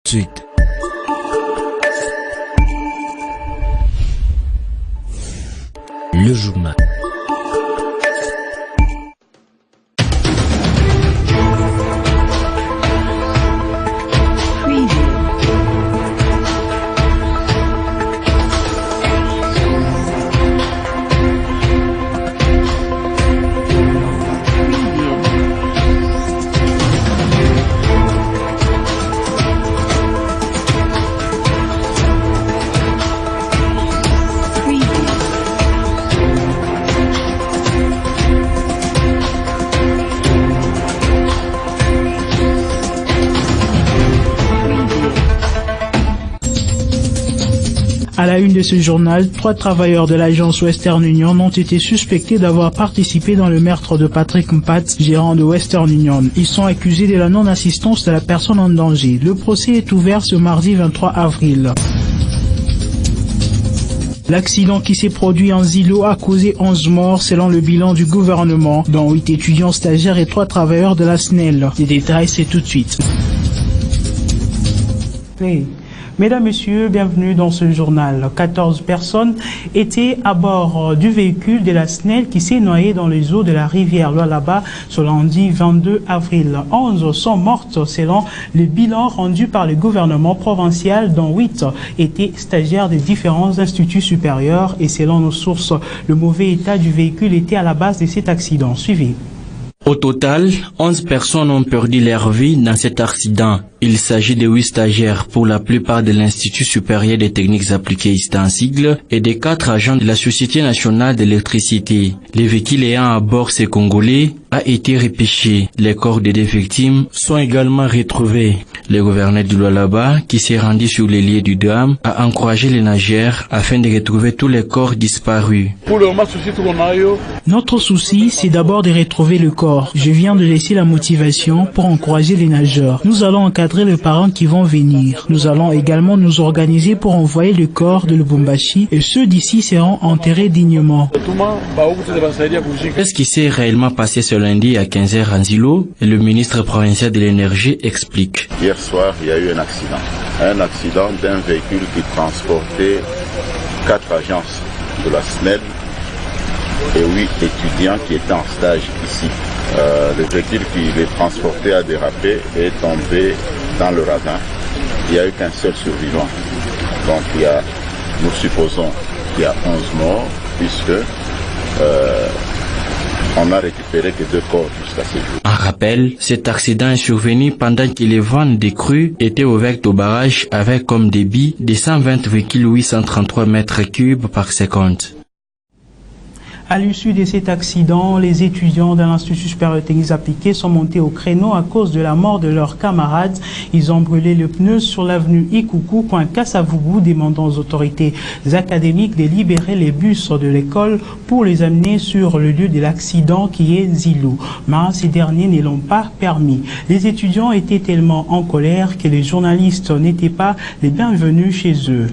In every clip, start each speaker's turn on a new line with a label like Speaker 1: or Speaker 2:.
Speaker 1: suite. Le journal.
Speaker 2: À la une de ce journal, 3 travailleurs de l'agence Western Union ont été suspectés d'avoir participé dans le meurtre de Patrick Mpatz, gérant de Western Union. Ils sont accusés de la non-assistance de la personne en danger. Le procès est ouvert ce mardi 23 avril. L'accident qui s'est produit en Zilo a causé 11 morts selon le bilan du gouvernement, dont 8 étudiants stagiaires et 3 travailleurs de la SNEL. Les détails, c'est tout de suite. Mesdames, Messieurs, bienvenue dans ce journal. 14 personnes étaient à bord du véhicule de la SNEL qui s'est noyé dans les eaux de la rivière Lualaba ce lundi 22 avril. 11 sont mortes selon le bilan rendu par le gouvernement provincial, dont 8 étaient stagiaires des différents instituts supérieurs. Et selon nos sources, le mauvais état du véhicule était à la base de cet accident. Suivez.
Speaker 3: Au total, 11 personnes ont perdu leur vie dans cet accident. Il s'agit de 8 stagiaires pour la plupart de l'Institut supérieur des techniques appliquées Istansigle et de 4 agents de la Société nationale d'électricité. Les véhicules ayant à bord ces Congolais a été repêché. Les corps des 2 victimes sont également retrouvés. Le gouverneur du Lualaba, qui s'est rendu sur les lieux du drame, a encouragé les nageurs afin de retrouver tous les corps disparus.
Speaker 2: Notre souci, c'est d'abord de retrouver le corps. Je viens de laisser la motivation pour encourager les nageurs. Nous allons encadrer les parents qui vont venir. Nous allons également nous organiser pour envoyer le corps de Lubumbashi et ceux d'ici seront enterrés dignement.
Speaker 3: Qu'est-ce qui s'est réellement passé ce lundi à 15h en Zilo? Le ministre provincial de l'énergie explique.
Speaker 4: Hier soir, il y a eu un accident. Un accident d'un véhicule qui transportait 4 agences de la SNEL et 8 étudiants qui étaient en stage ici. Le véhicule qui les transportait a dérapé et est tombé dans le ravin. Il n'y a eu qu'un seul survivant. Donc nous supposons qu'il y a 11 morts puisque on n'a récupéré que 2 corps jusqu'à ce jour.
Speaker 3: En rappel, cet accident est survenu pendant que les vannes des crues étaient ouvertes au barrage avec comme débit de 120,833 mètres cubes par seconde.
Speaker 2: À l'issue de cet accident, les étudiants de l'Institut supérieur de techniques appliquées sont montés au créneau à cause de la mort de leurs camarades. Ils ont brûlé le pneu sur l'avenue Ikuku, coin Kassavubu, demandant aux autorités académiques de libérer les bus de l'école pour les amener sur le lieu de l'accident qui est Zilou. Mais ces derniers ne l'ont pas permis. Les étudiants étaient tellement en colère que les journalistes n'étaient pas les bienvenus chez eux.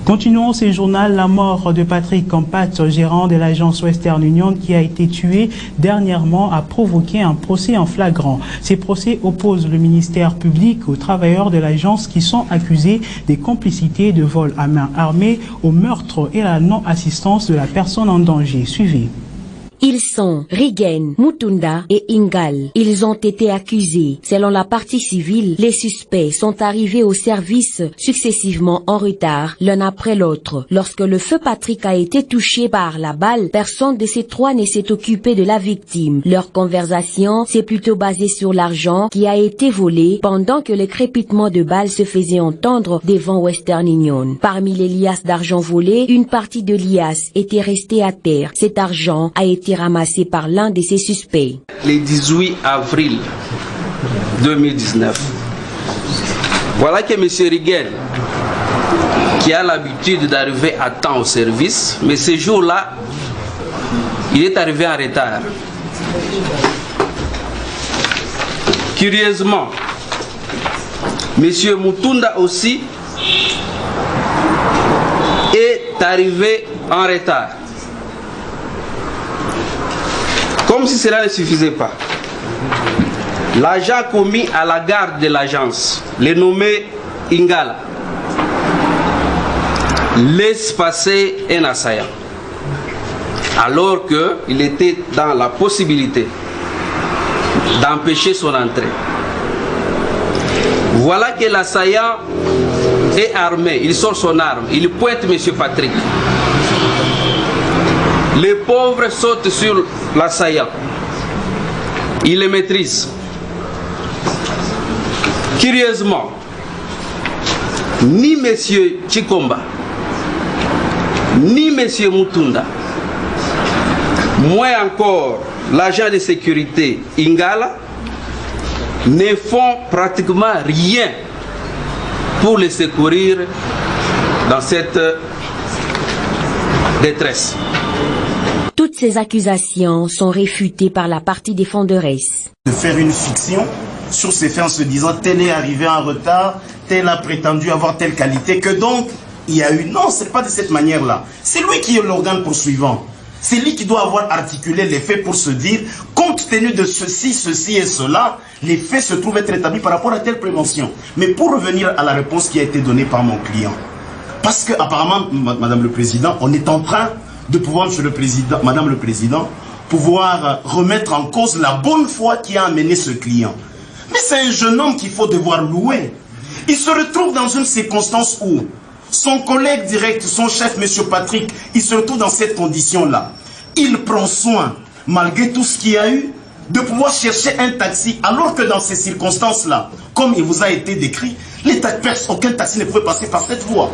Speaker 2: Continuons ce journal. La mort de Patrick Mpatz, gérant de l'agence Western Union, qui a été tué dernièrement, a provoqué un procès en flagrant. Ces procès opposent le ministère public aux travailleurs de l'agence qui sont accusés des complicités de vol à main armée, au meurtre et à la non-assistance de la personne en danger. Suivez.
Speaker 5: Ils sont Rigen, Mutunda et Ingal. Ils ont été accusés. Selon la partie civile, les suspects sont arrivés au service successivement en retard, l'un après l'autre. Lorsque le feu Patrick a été touché par la balle, personne de ces 3 ne s'est occupé de la victime. Leur conversation s'est plutôt basée sur l'argent qui a été volé pendant que le crépitement de balles se faisait entendre devant Western Union. Parmi les liasses d'argent volées, une partie de liasse était restée à terre. Cet argent a été ramassé par l'un de ces suspects.
Speaker 6: Le 18 avril 2019, voilà que M. Rigel, qui a l'habitude d'arriver à temps au service, mais ce jour-là, il est arrivé en retard. Curieusement, M. Mutunda aussi est arrivé en retard. Comme si cela ne suffisait pas. l'agent commis à la garde de l'agence, le nommé Ingala, laisse passer un assaillant, alors qu'il était dans la possibilité d'empêcher son entrée. Voilà que l'assaillant est armé, il sort son arme, il pointe M. Patrick. Les pauvres sautent sur l'assaillant, il le maîtrise. Curieusement, ni M. Chikomba, ni M. Mutunda, moins encore l'agent de sécurité Ingala, ne font pratiquement rien pour les secourir dans cette détresse.
Speaker 5: Toutes ces accusations sont réfutées par la partie défenderesse.
Speaker 7: De faire une fiction sur ces faits en se disant tel est arrivé en retard, tel a prétendu avoir telle qualité, que donc il y a eu... Non, c'est pas de cette manière-là. C'est lui qui est l'organe poursuivant. C'est lui qui doit avoir articulé les faits pour se dire, compte tenu de ceci, ceci et cela, les faits se trouvent être établis par rapport à telle prévention. Mais pour revenir à la réponse qui a été donnée par mon client, parce que apparemment, Madame le Président, on est en train de pouvoir, Monsieur le Président, Madame le Président, pouvoir remettre en cause la bonne foi qui a amené ce client. Mais c'est un jeune homme qu'il faut devoir louer. Il se retrouve dans une circonstance où son collègue direct, son chef, M. Patrick, il se retrouve dans cette condition-là. Il prend soin, malgré tout ce qu'il y a eu, de pouvoir chercher un taxi, alors que dans ces circonstances-là, comme il vous a été décrit, aucun taxi ne pouvait passer par cette voie.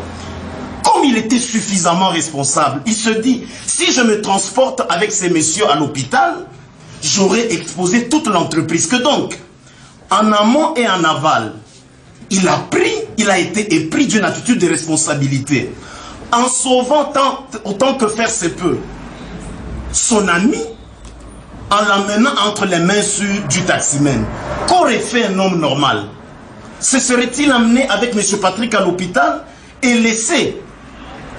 Speaker 7: Comme il était suffisamment responsable, il se dit, si je me transporte avec ces messieurs à l'hôpital, j'aurais exposé toute l'entreprise. Que donc, en amont et en aval, il a été épris d'une attitude de responsabilité, en sauvant autant que faire se peut son ami, en l'amenant entre les mains du taximène. Qu'aurait fait un homme normal? Se serait-il amené avec M. Patrick à l'hôpital et laissé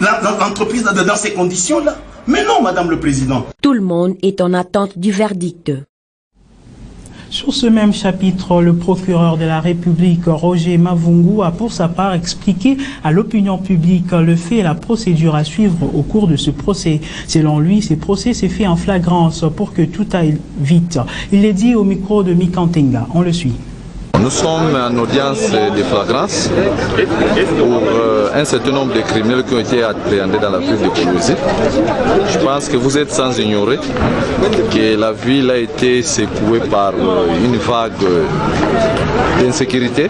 Speaker 7: l'entreprise dans ces conditions-là? Mais non, Madame le Président.
Speaker 5: Tout le monde est en attente du verdict.
Speaker 2: Sur ce même chapitre, le procureur de la République, Roger Mavungu, a pour sa part expliqué à l'opinion publique le fait et la procédure à suivre au cours de ce procès. Selon lui, ce procès s'est fait en flagrance pour que tout aille vite. Il l'a dit au micro de Mikantenga. On le suit.
Speaker 8: Nous sommes en audience de flagrance pour un certain nombre de criminels qui ont été appréhendés dans la ville de Kolwezi. Je pense que vous êtes sans ignorer que la ville a été secouée par une vague d'insécurité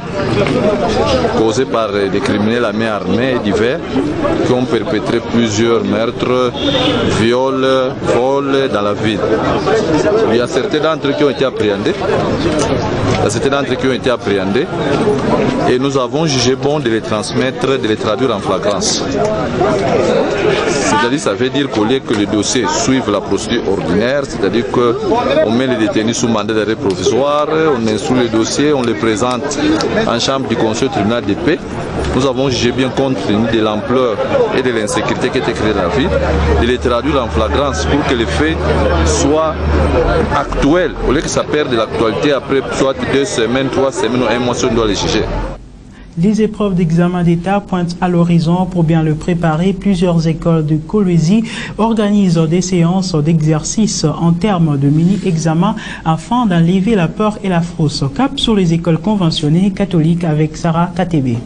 Speaker 8: causée par des criminels à main armée et divers qui ont perpétré plusieurs meurtres, viols, vols dans la ville. Il y a certains d'entre eux qui ont été appréhendés. Et nous avons jugé bon de les transmettre, de les traduire en flagrance. C'est-à-dire, ça veut dire qu'au lieu que le dossier suive la procédure ordinaire, c'est-à-dire qu'on met les détenus sous mandat d'arrêt provisoire, on instruit le dossier, on les présente en chambre du conseil tribunal de paix. Nous avons jugé bien compte tenu de l'ampleur et de l'insécurité qui était créée dans la ville, de les traduire en flagrance pour que les faits soient actuels, au lieu que ça perde de l'actualité après soit 2 semaines, 3 semaines ou 1 mois, si on doit les juger.
Speaker 2: Les épreuves d'examen d'État pointent à l'horizon. Pour bien le préparer, plusieurs écoles de Kolwezi organisent des séances d'exercice en termes de mini-examens afin d'enlever la peur et la frousse. Cap sur les écoles conventionnées catholiques avec Sarah KTB.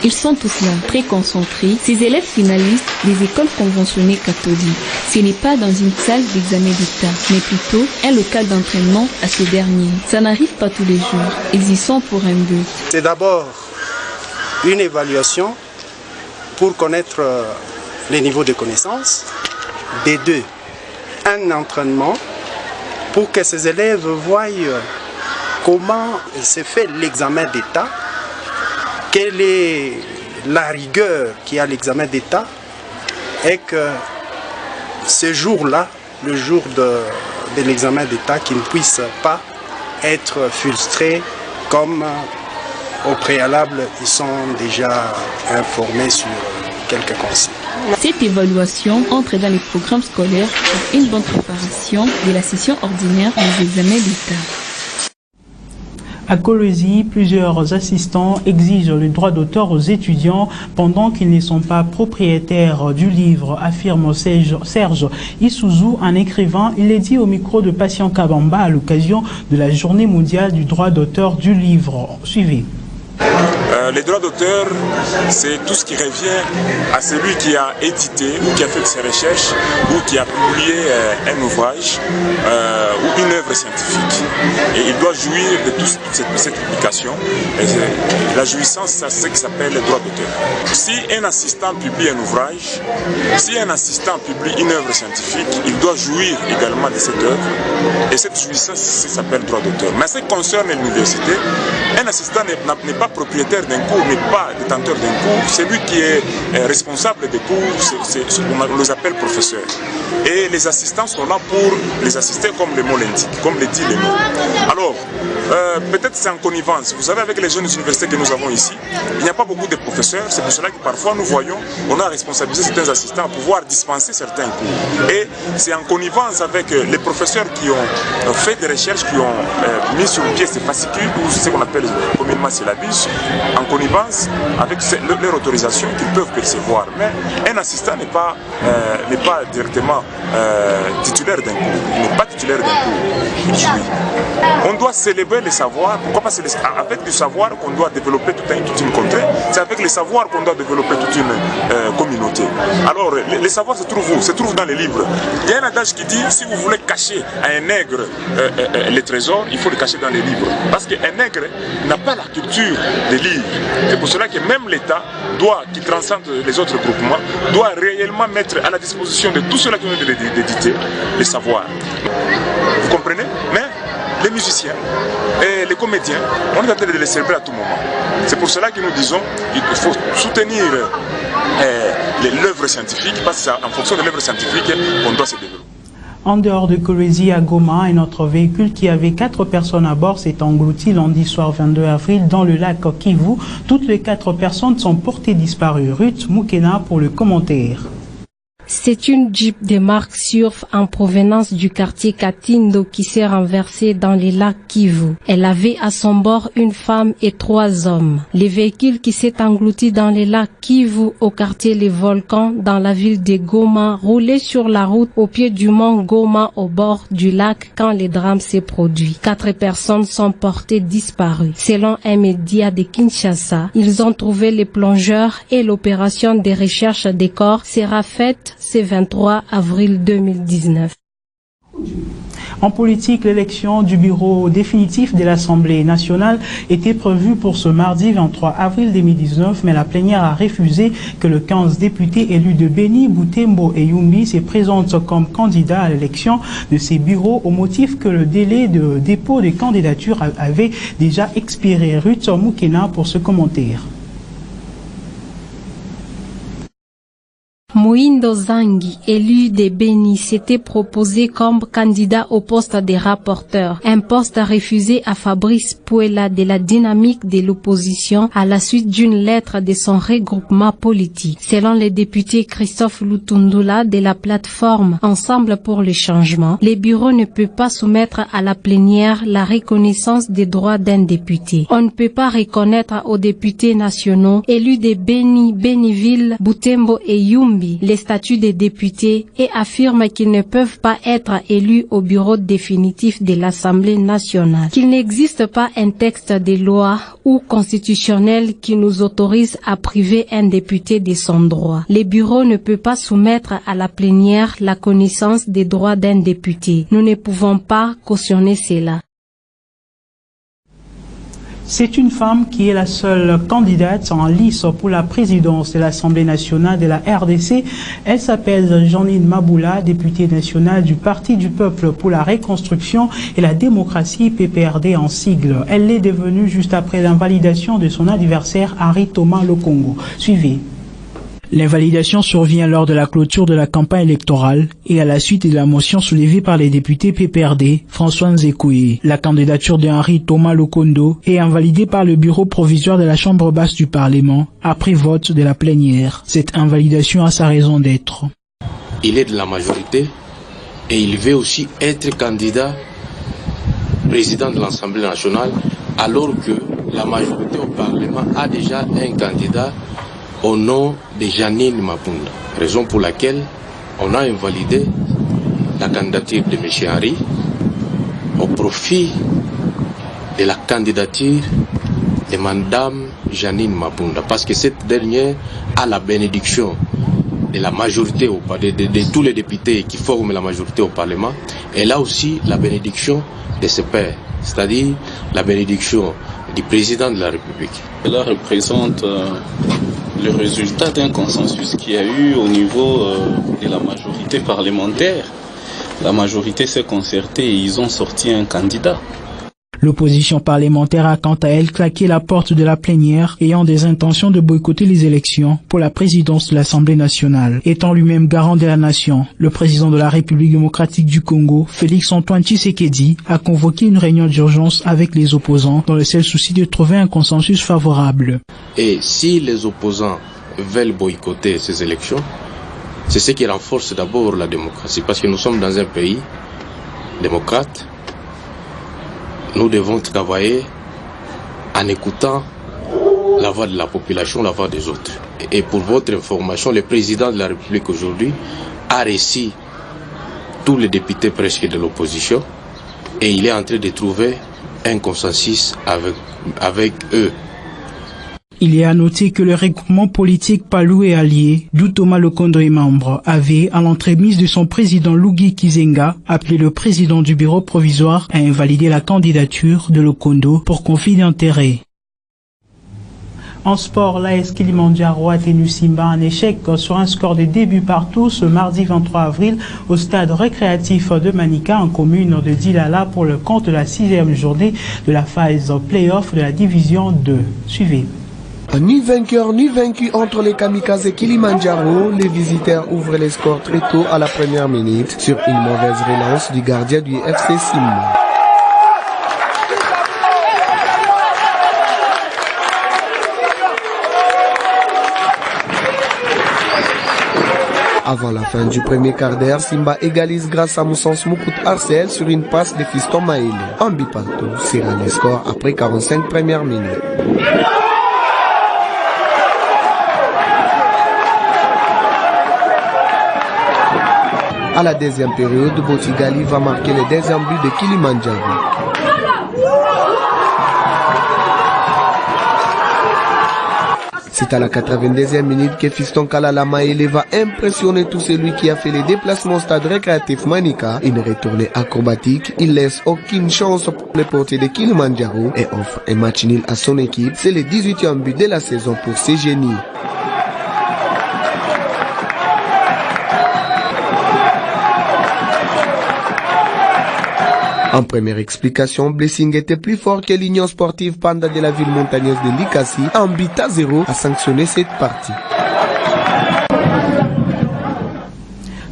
Speaker 9: Ils sont tous là, très concentrés, ces élèves finalistes des écoles conventionnées catholiques. Ce n'est pas dans une salle d'examen d'État, mais plutôt un local d'entraînement à ce dernier. Ça n'arrive pas tous les jours, ils y sont pour un but.
Speaker 10: C'est d'abord une évaluation pour connaître les niveaux de connaissances. Des deux, un entraînement pour que ces élèves voient comment se fait l'examen d'État, quelle est la rigueur qu'il y a à l'examen d'État, et que ce jour-là, le jour de l'examen d'État, qu'ils ne puissent pas être frustrés comme au préalable, ils sont déjà informés sur quelques consignes.
Speaker 9: Cette évaluation entre dans les programmes scolaires pour une bonne préparation de la session ordinaire des examens d'État.
Speaker 2: À Kolwezi, plusieurs assistants exigent le droit d'auteur aux étudiants pendant qu'ils ne sont pas propriétaires du livre, affirme Serge Isuzu, un écrivain. Il est dit au micro de Patient Kabamba à l'occasion de la journée mondiale du droit d'auteur du livre. Suivez.
Speaker 11: Les droits d'auteur, c'est tout ce qui revient à celui qui a édité ou qui a fait ses recherches ou qui a publié un ouvrage ou une œuvre scientifique. Et il doit jouir de toute cette publication. Et la jouissance, c'est ce qui s'appelle le droit d'auteur. Si un assistant publie un ouvrage, si un assistant publie une œuvre scientifique, il doit jouir également de cette œuvre. Et cette jouissance, ça s'appelle droit d'auteur. Mais ce qui concerne l'université, un assistant n'est pas propriétaire d'un cours, n'est pas détenteur d'un cours, c'est lui qui est responsable des cours, on les appelle professeurs. Et les assistants sont là pour les assister comme le mot l'indique, comme le dit le mot. Alors, peut-être c'est en connivence. Vous savez, avec les jeunes universités que nous avons ici, il n'y a pas beaucoup de professeurs, c'est pour cela que parfois nous voyons, on a responsabilisé certains assistants à pouvoir dispenser certains cours. Et c'est en connivence avec les professeurs qui ont fait des recherches, qui ont mis sur pied ces fascicules, ou ce qu'on appelle communément syllabus, en connivence avec leur autorisation qu'ils peuvent percevoir. Mais un assistant n'est pas directement titulaire d'un cours. Il n'est pas titulaire d'un cours. Il jouit. On doit célébrer les savoirs. Pourquoi pas c'est avec du savoir qu'on doit développer toute une contrée. C'est avec les savoirs qu'on doit développer toute une communauté. Alors, les savoirs se trouvent où? Se trouvent dans les livres. Il y a un adage qui dit, si vous voulez cacher à un nègre les trésors, il faut le cacher dans les livres. Parce qu'un nègre n'a pas la culture des livres. C'est pour cela que même l'État qui transcende les autres groupements, doit réellement mettre à la disposition de tous ceux-là qui ont d'éditer les savoirs. Vous comprenez? Mais les musiciens et les comédiens, on est en train de les célébrer à tout moment. C'est pour cela que nous disons qu'il faut soutenir l'œuvre scientifique, parce que c'est en fonction de l'œuvre scientifique qu'on doit se développer.
Speaker 2: En dehors de Kolwezi à Goma, un autre véhicule qui avait 4 personnes à bord s'est englouti lundi soir 22 avril dans le lac Kivu. Toutes les 4 personnes sont portées disparues. Ruth Moukena pour le commentaire.
Speaker 12: C'est une Jeep de marque Surf en provenance du quartier Katindo qui s'est renversée dans les lacs Kivu. Elle avait à son bord une femme et 3 hommes. Le véhicule qui s'est englouti dans les lacs Kivu au quartier Les Volcans dans la ville de Goma roulait sur la route au pied du mont Goma au bord du lac quand le drame s'est produit. 4 personnes sont portées disparues. Selon un média de Kinshasa, ils ont trouvé les plongeurs et l'opération de recherche des corps sera faite ce 23 avril 2019.
Speaker 2: En politique, l'élection du bureau définitif de l'Assemblée nationale était prévue pour ce mardi 23 avril 2019, mais la plénière a refusé que le 15 députés élus de Beni, Butembo et Yumbi se présentent comme candidats à l'élection de ces bureaux au motif que le délai de dépôt des candidatures avait déjà expiré. Ruth Moukena pour ce commentaire.
Speaker 12: Moindo Zangi, élu de Beni, s'était proposé comme candidat au poste de rapporteur, un poste refusé à Fabrice Puela de la dynamique de l'opposition à la suite d'une lettre de son regroupement politique. Selon le député Christophe Lutundula de la plateforme Ensemble pour le changement, les bureaux ne peuvent pas soumettre à la plénière la reconnaissance des droits d'un député. On ne peut pas reconnaître aux députés nationaux élus de Beni, Beniville, Butembo et Yumbi les statuts des députés et affirme qu'ils ne peuvent pas être élus au bureau définitif de l'Assemblée nationale. Qu'il n'existe pas un texte de loi ou constitutionnel qui nous autorise à priver un député de son droit. Les bureaux ne peuvent pas soumettre à la plénière la connaissance des droits d'un député. Nous ne pouvons pas cautionner cela.
Speaker 2: C'est une femme qui est la seule candidate en lice pour la présidence de l'Assemblée nationale de la RDC. Elle s'appelle Janine Maboula, députée nationale du Parti du Peuple pour la Reconstruction et la Démocratie, PPRD en sigle. Elle l'est devenue juste après l'invalidation de son adversaire Henri Thomas Lokongo. Suivez. L'invalidation survient lors de la clôture de la campagne électorale et à la suite de la motion soulevée par les députés PPRD, François Nzekouye. La candidature de Henri Thomas Lokongo est invalidée par le bureau provisoire de la Chambre basse du Parlement après vote de la plénière. Cette invalidation a sa raison d'être.
Speaker 1: Il est de la majorité et il veut aussi être candidat président de l'Assemblée nationale alors que la majorité au Parlement a déjà un candidat au nom de Janine Mapunda. Raison pour laquelle on a invalidé la candidature de M. Henry au profit de la candidature de Mme Janine Mapunda, parce que cette dernière a la bénédiction de la majorité, de tous les députés qui forment la majorité au Parlement. Elle a aussi la bénédiction de ses pairs, c'est-à-dire la bénédiction du président de la République.
Speaker 13: Cela représente le résultat d'un consensus qu'il y a eu au niveau de la majorité parlementaire. La majorité s'est concertée et ils ont sorti un candidat.
Speaker 2: L'opposition parlementaire a quant à elle claqué la porte de la plénière, ayant des intentions de boycotter les élections pour la présidence de l'Assemblée nationale. Étant lui-même garant de la nation, le président de la République démocratique du Congo, Félix-Antoine Tshisekedi, a convoqué une réunion d'urgence avec les opposants dans le seul souci de trouver un consensus favorable.
Speaker 1: Et si les opposants veulent boycotter ces élections, c'est ce qui renforce d'abord la démocratie, parce que nous sommes dans un pays démocrate. Nous devons travailler en écoutant la voix de la population, la voix des autres. Et pour votre information, le président de la République aujourd'hui a reçu tous les députés presque de l'opposition et il est en train de trouver un consensus avec eux.
Speaker 2: Il est à noter que le regroupement politique Palou et Alliés, d'où Thomas Lokondo est membre, avait, à l'entremise de son président Luigi Kizenga, appelé le président du bureau provisoire à invalider la candidature de Lokondo pour conflit d'intérêts. En sport, l'AS Kilimandjaro a tenu Simba en échec sur un score de début partout ce mardi 23 avril au stade récréatif de Manika en commune de Dilala pour le compte de la 6e journée de la phase play-off de la division 2. Suivez.
Speaker 14: Ni vainqueur ni vaincu entre les Kamikazes et Kilimandjaro, les visiteurs ouvrent les scores très tôt à la première minute sur une mauvaise relance du gardien du FC Simba. Avant la fin du premier quart d'heure, Simba égalise grâce à Moussens Moukout Arcel sur une passe de Fiston Maïle. Un but partout sera le score après 45 premières minutes. À la deuxième période, Botigali va marquer le deuxième but de Kilimandjaro. C'est à la 82e minute que Fiston Kalala Maele va impressionner tout celui qui a fait les déplacements au stade récréatif Manika. Une retournée acrobatique, il laisse aucune chance pour le portier de Kilimandjaro et offre un match nul à son équipe. C'est le 18e but de la saison pour ces génies. En première explication, Blessing était plus fort que l'Union sportive Panda de la ville montagneuse de Likasi. Un but à 0 a sanctionné cette partie.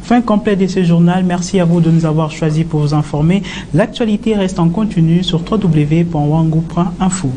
Speaker 2: Fin complète de ce journal. Merci à vous de nous avoir choisis pour vous informer. L'actualité reste en continu sur www.wangu.info.